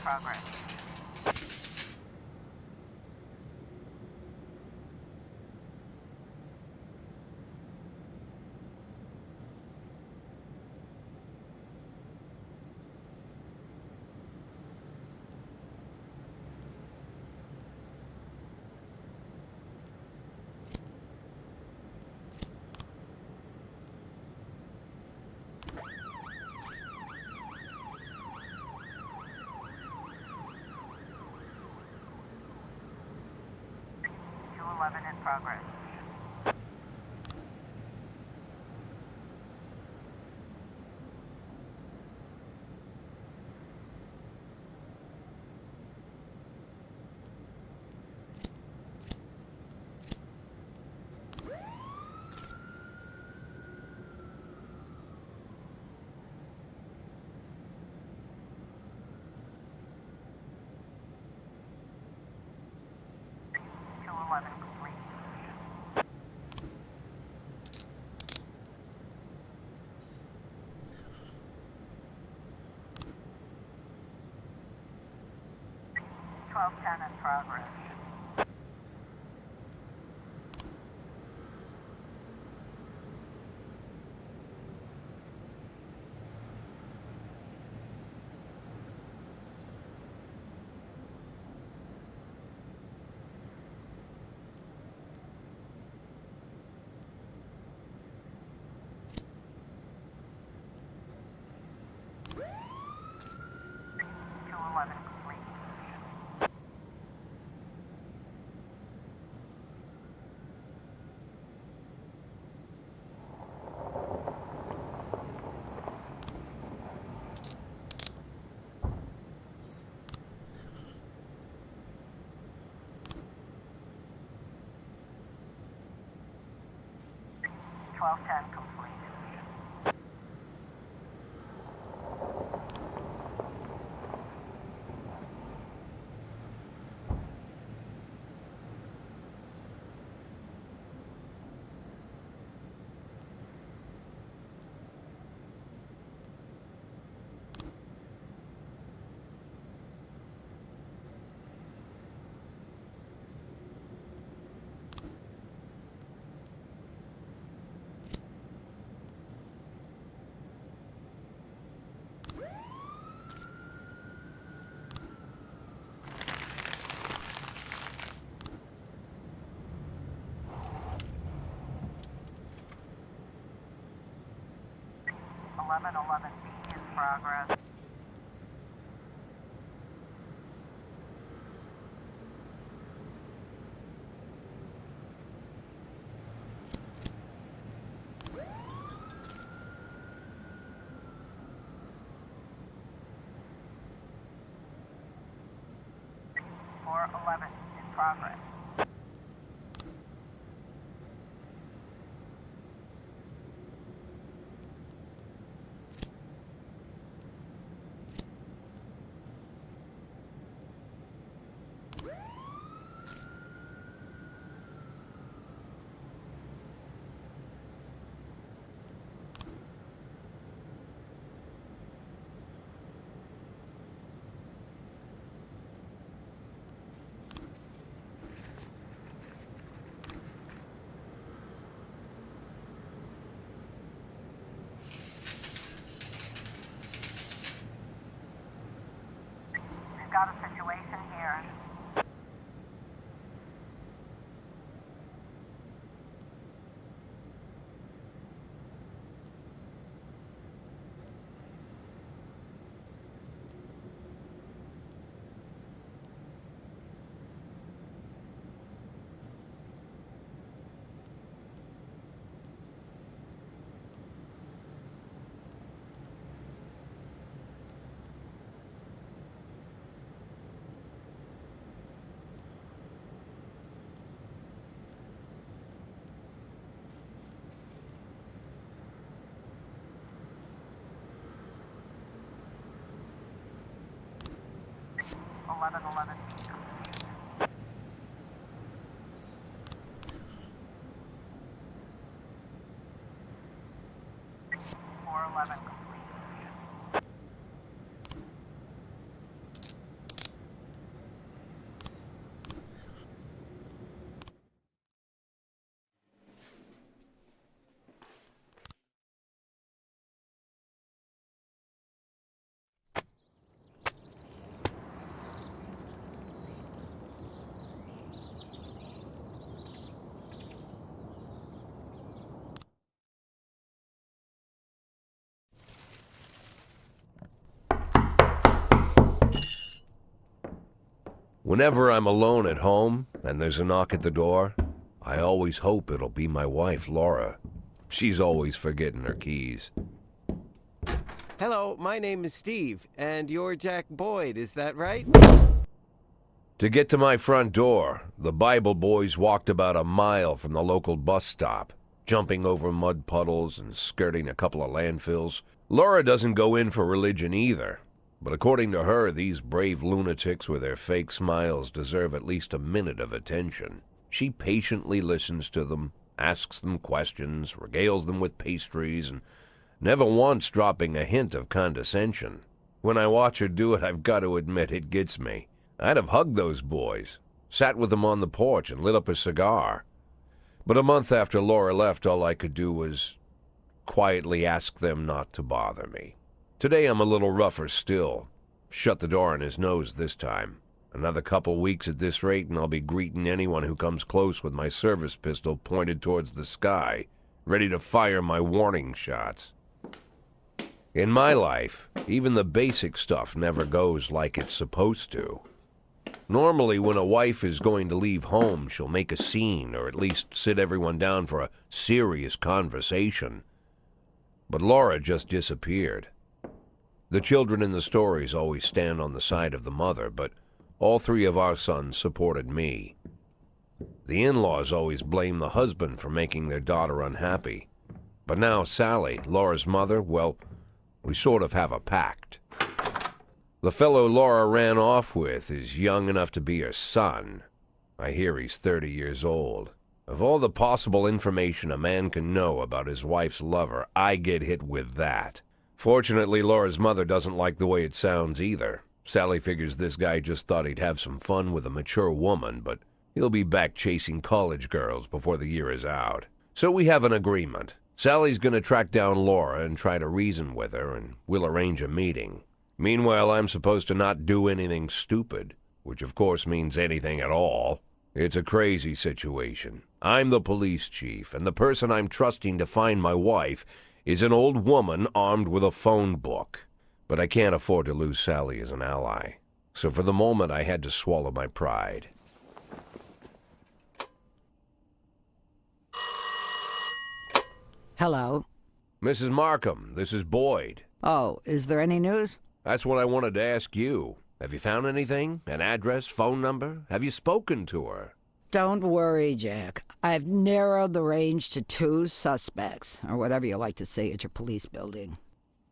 progress. 211 in progress. Complete. 1210 in progress. Complete. 1210 complete. 1111B in progress. Floor 11 in progress. We've got a situation here. Eleven complete. 411 complete. Whenever I'm alone at home and there's a knock at the door, I always hope it'll be my wife, Laura. She's always forgetting her keys. Hello, my name is Steve, and you're Jack Boyd, is that right? To get to my front door, the Bible boys walked about a mile from the local bus stop, jumping over mud puddles and skirting a couple of landfills. Laura doesn't go in for religion either, but according to her, these brave lunatics with their fake smiles deserve at least a minute of attention. She patiently listens to them, asks them questions, regales them with pastries, and never once dropping a hint of condescension. When I watch her do it, I've got to admit it gets me. I'd have hugged those boys, sat with them on the porch and lit up a cigar. But a month after Laura left, all I could do was quietly ask them not to bother me. Today I'm a little rougher still. Shut the door on his nose this time. Another couple weeks at this rate and I'll be greeting anyone who comes close with my service pistol pointed towards the sky, ready to fire my warning shots. In my life, even the basic stuff never goes like it's supposed to. Normally, when a wife is going to leave home, she'll make a scene or at least sit everyone down for a serious conversation. But Laura just disappeared. The children in the stories always stand on the side of the mother, but all three of our sons supported me. The in-laws always blame the husband for making their daughter unhappy. But now Sally, Laura's mother, well, we sort of have a pact. The fellow Laura ran off with is young enough to be her son. I hear he's 30 years old. Of all the possible information a man can know about his wife's lover, I get hit with that. Fortunately, Laura's mother doesn't like the way it sounds either. Sally figures this guy just thought he'd have some fun with a mature woman, but he'll be back chasing college girls before the year is out. So we have an agreement. Sally's going to track down Laura and try to reason with her, and we'll arrange a meeting. Meanwhile, I'm supposed to not do anything stupid, which of course means anything at all. It's a crazy situation. I'm the police chief, and the person I'm trusting to find my wife is an old woman armed with a phone book. But I can't afford to lose Sally as an ally. So for the moment, I had to swallow my pride. Hello. Mrs. Markham, this is Boyd. Oh, is there any news? That's what I wanted to ask you. Have you found anything? An address, phone number? Have you spoken to her? Don't worry, Jack. I've narrowed the range to 2 suspects, or whatever you like to say at your police building.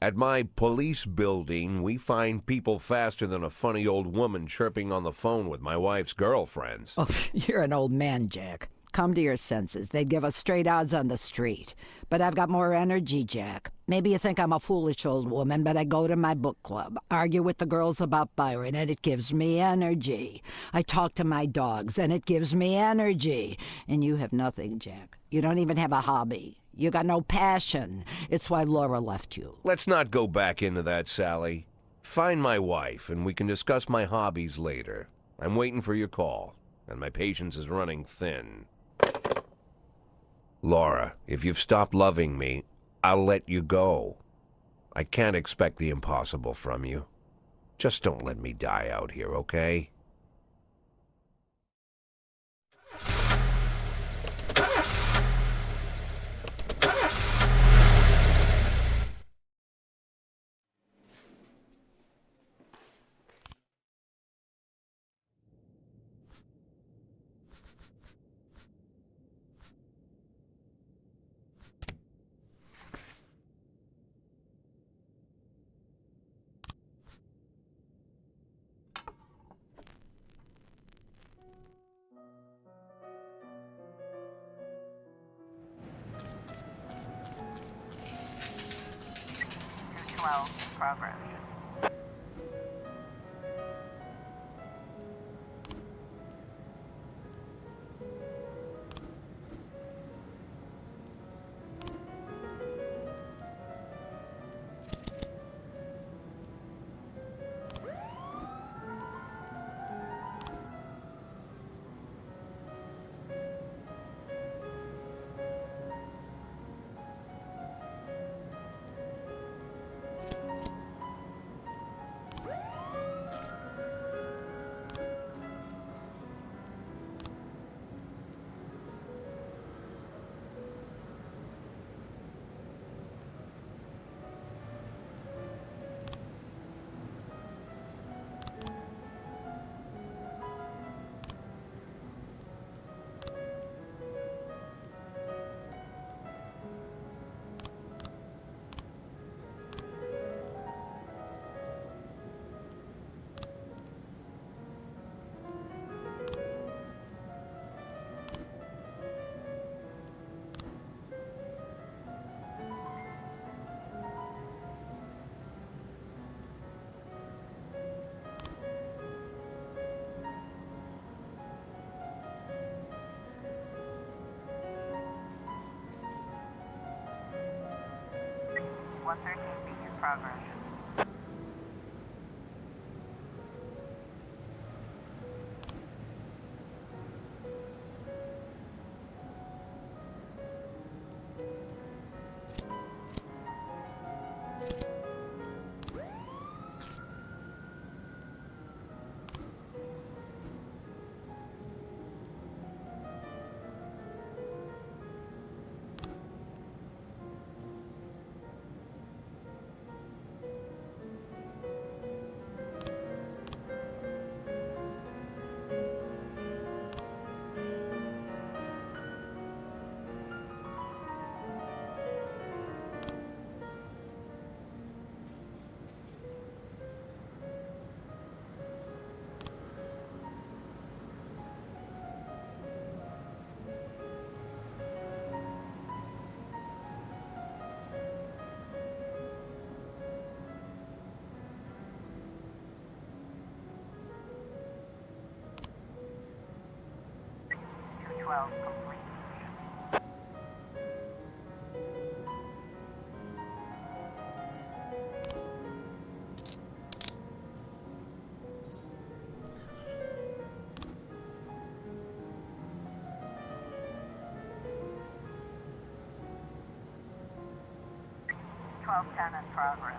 At my police building, we find people faster than a funny old woman chirping on the phone with my wife's girlfriends. Oh, you're an old man, Jack. Come to your senses. They'd give us straight odds on the street. But I've got more energy, Jack. Maybe you think I'm a foolish old woman, but I go to my book club, argue with the girls about Byron, and it gives me energy. I talk to my dogs, and it gives me energy. And you have nothing, Jack. You don't even have a hobby. You got no passion. It's why Laura left you. Let's not go back into that, Sally. Find my wife, and we can discuss my hobbies later. I'm waiting for your call, and my patience is running thin. Laura, if you've stopped loving me, I'll let you go. I can't expect the impossible from you. Just don't let me die out here, okay? Progress. 113B in progress. Complete. 1210 in progress.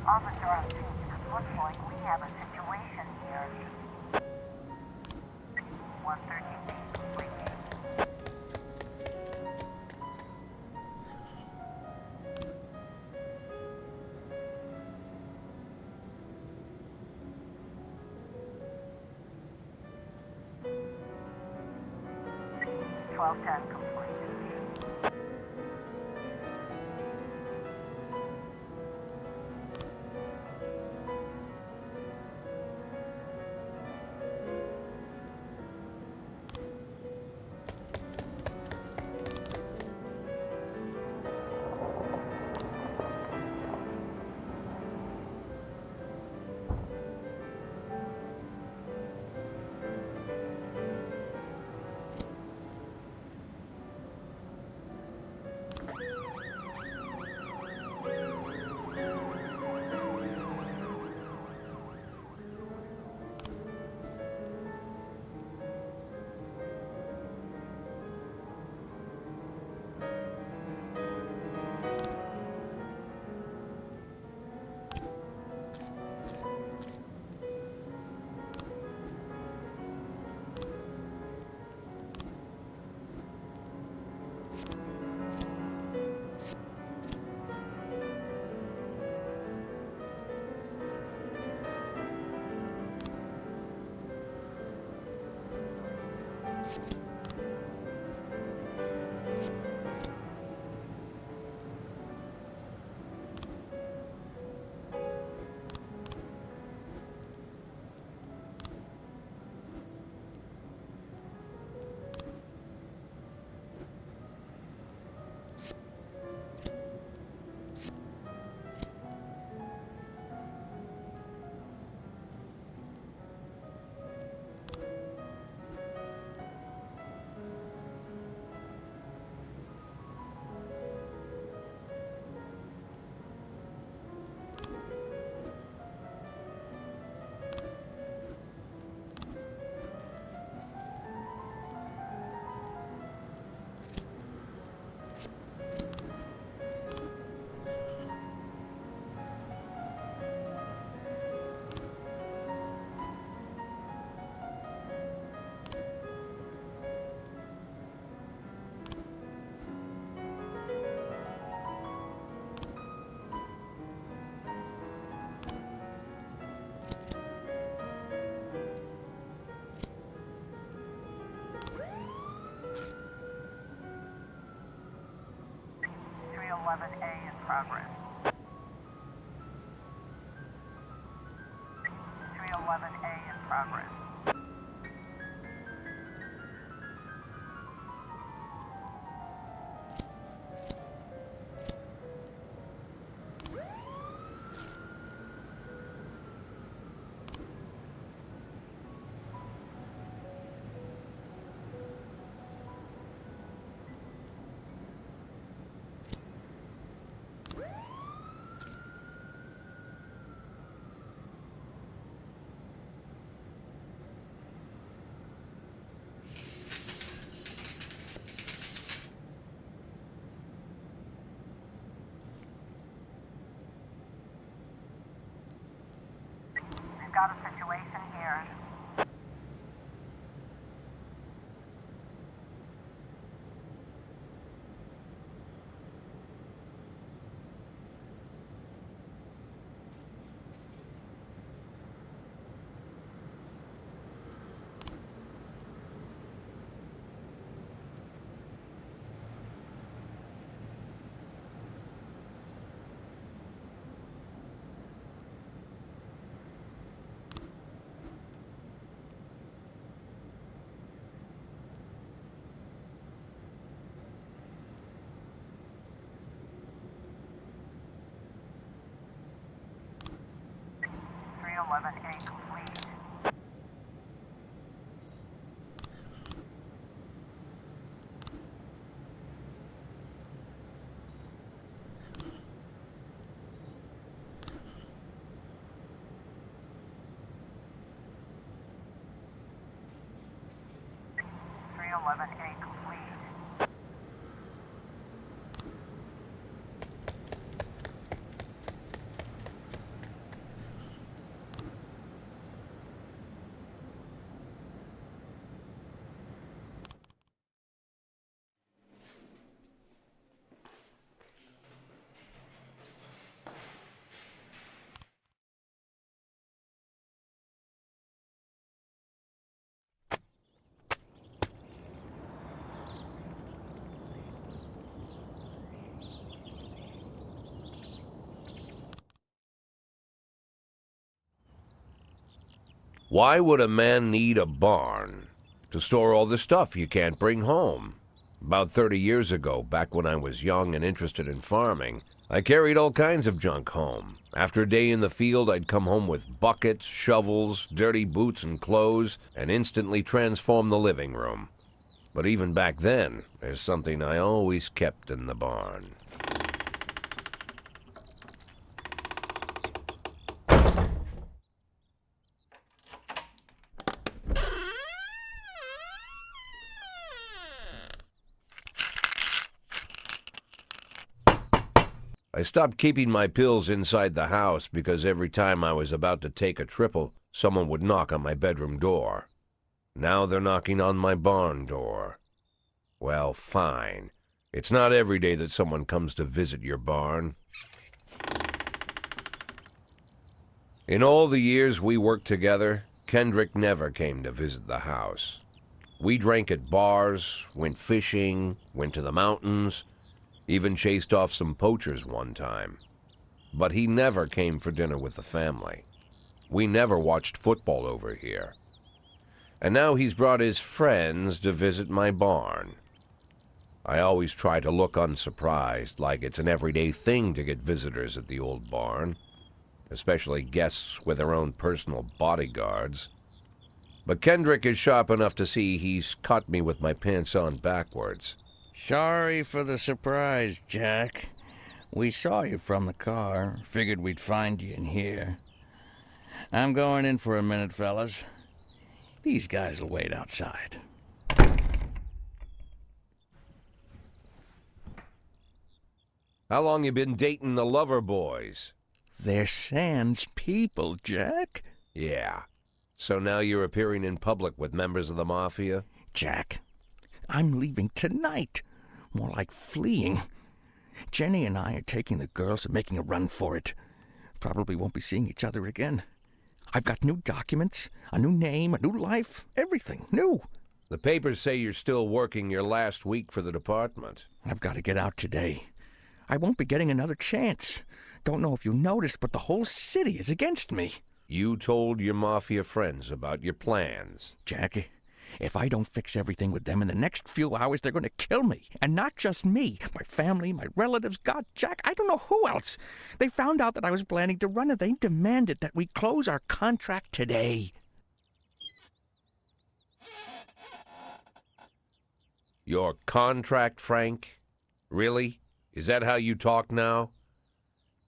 Officer on scene, it looks like we have a situation here. 113B complete. Ten complete. A in progress. 311A in progress. got a situation here. A complete. A complete. Why would a man need a barn? To store all the stuff you can't bring home. About 30 years ago, back when I was young and interested in farming, I carried all kinds of junk home. After a day in the field, I'd come home with buckets, shovels, dirty boots and clothes, and instantly transform the living room. But even back then, there's something I always kept in the barn. I stopped keeping my pills inside the house because every time I was about to take a triple, someone would knock on my bedroom door. Now they're knocking on my barn door. Well, fine. It's not every day that someone comes to visit your barn. In all the years we worked together, Kendrick never came to visit the house. We drank at bars, went fishing, went to the mountains, even chased off some poachers one time. But he never came for dinner with the family. We never watched football over here. And now he's brought his friends to visit my barn. I always try to look unsurprised, like it's an everyday thing to get visitors at the old barn, especially guests with their own personal bodyguards. But Kendrick is sharp enough to see he's caught me with my pants on backwards. Sorry for the surprise, Jack. We saw you from the car. Figured we'd find you in here. I'm going in for a minute, fellas. These guys will wait outside. How long you been dating the lover boys? They're Sans people, Jack. Yeah. So now you're appearing in public with members of the Mafia? Jack, I'm leaving tonight. More like fleeing. Jenny and I are taking the girls and making a run for it. Probably won't be seeing each other again. I've got new documents, a new name, a new life, everything new. The papers say you're still working your last week for the department. I've got to get out today. I won't be getting another chance. Don't know if you noticed, but the whole city is against me. You told your Mafia friends about your plans. Jackie, if I don't fix everything with them in the next few hours, they're going to kill me. And not just me. My family, my relatives, God, Jack, I don't know who else. They found out that I was planning to run and they demanded that we close our contract today. Your contract, Frank? Really? Is that how you talk now?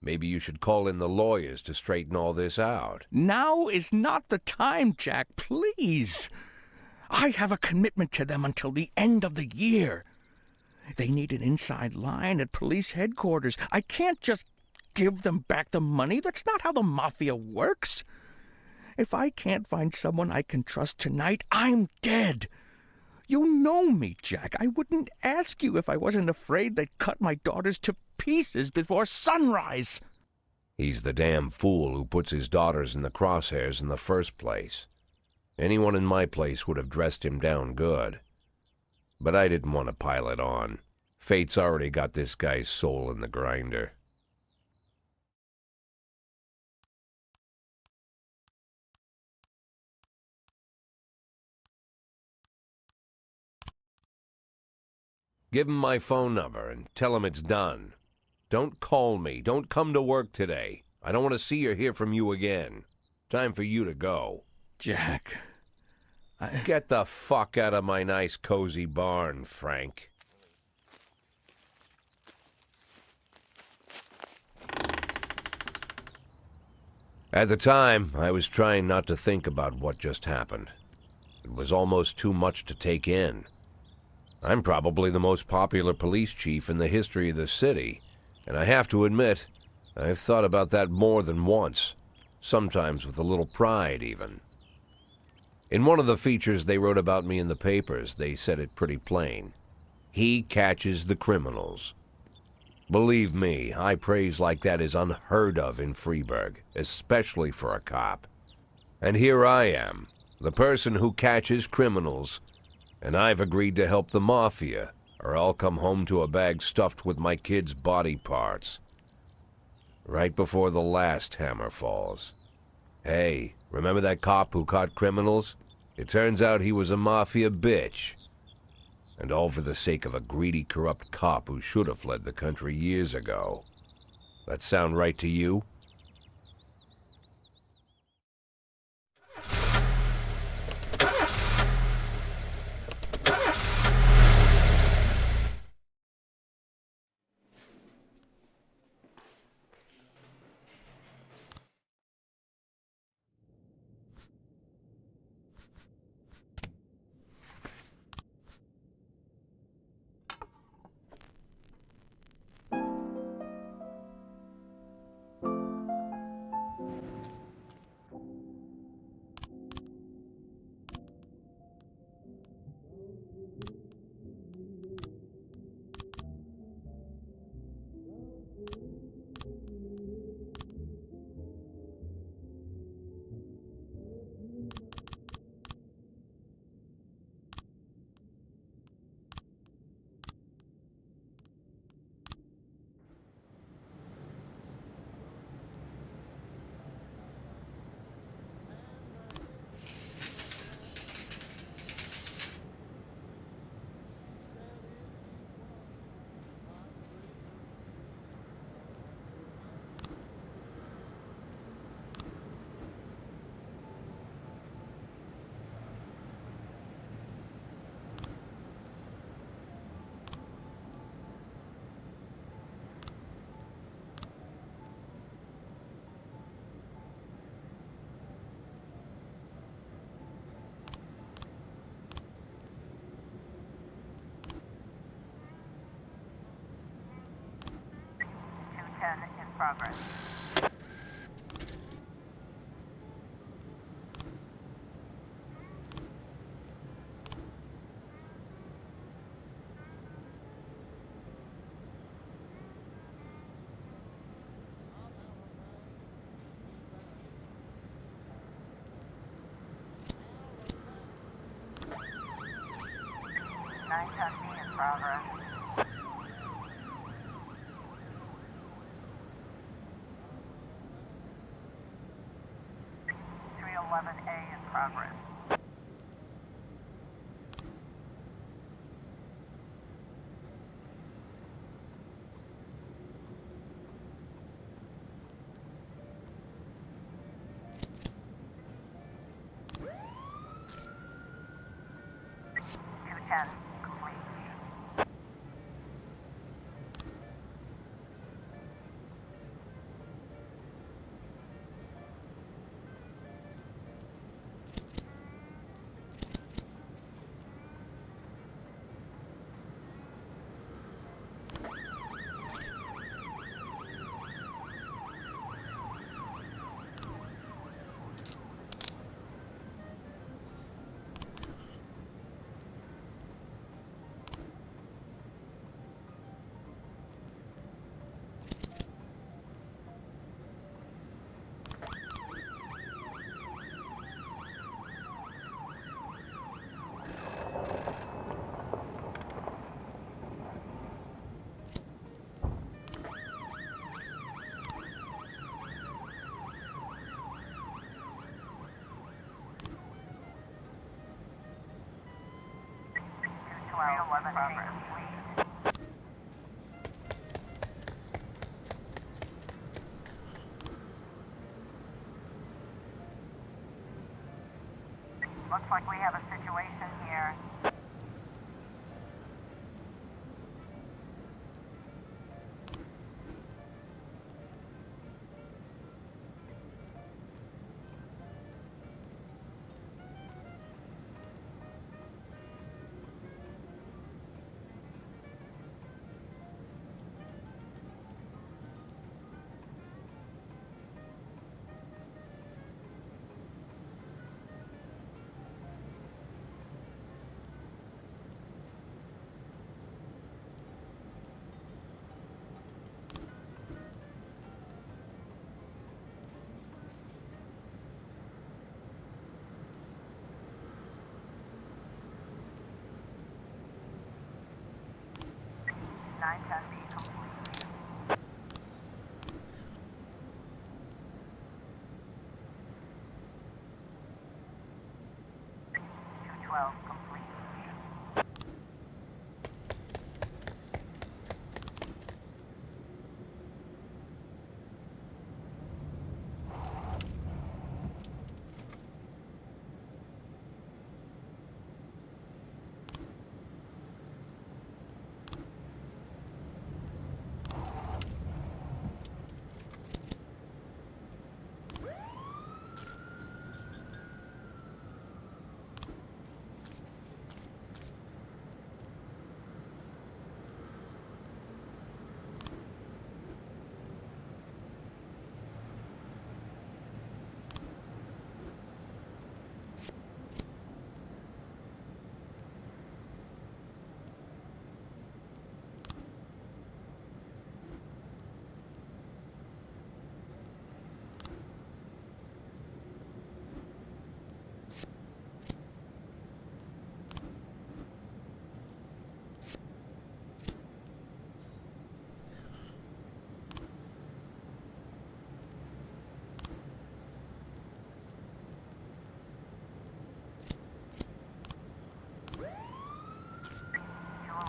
Maybe you should call in the lawyers to straighten all this out. Now is not the time, Jack, please. I have a commitment to them until the end of the year. They need an inside line at police headquarters. I can't just give them back the money. That's not how the Mafia works. If I can't find someone I can trust tonight, I'm dead. You know me, Jack. I wouldn't ask you if I wasn't afraid they'd cut my daughters to pieces before sunrise. He's the damn fool who puts his daughters in the crosshairs in the first place. Anyone in my place would have dressed him down good. But I didn't want to pile it on. Fate's already got this guy's soul in the grinder. Give him my phone number and tell him it's done. Don't call me. Don't come to work today. I don't want to see or hear from you again. Time for you to go. Jack, Get the fuck out of my nice cozy barn, Frank. At the time, I was trying not to think about what just happened. It was almost too much to take in. I'm probably the most popular police chief in the history of the city, and I have to admit, I've thought about that more than once, sometimes with a little pride even. In one of the features they wrote about me in the papers, they said it pretty plain. He catches the criminals. Believe me, high praise like that is unheard of in Freeburg, especially for a cop. And here I am, the person who catches criminals, and I've agreed to help the mafia, or I'll come home to a bag stuffed with my kids' body parts. Right before the last hammer falls. Hey, remember that cop who caught criminals? It turns out he was a mafia bitch. And all for the sake of a greedy, corrupt cop who should have fled the country years ago. That sound right to you? In progress. Nine ton B in progress. 311A in progress. Two-10 complete. 311 complete. Looks like we have a situation here. Nine ten B complete. 212 complete.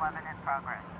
In progress.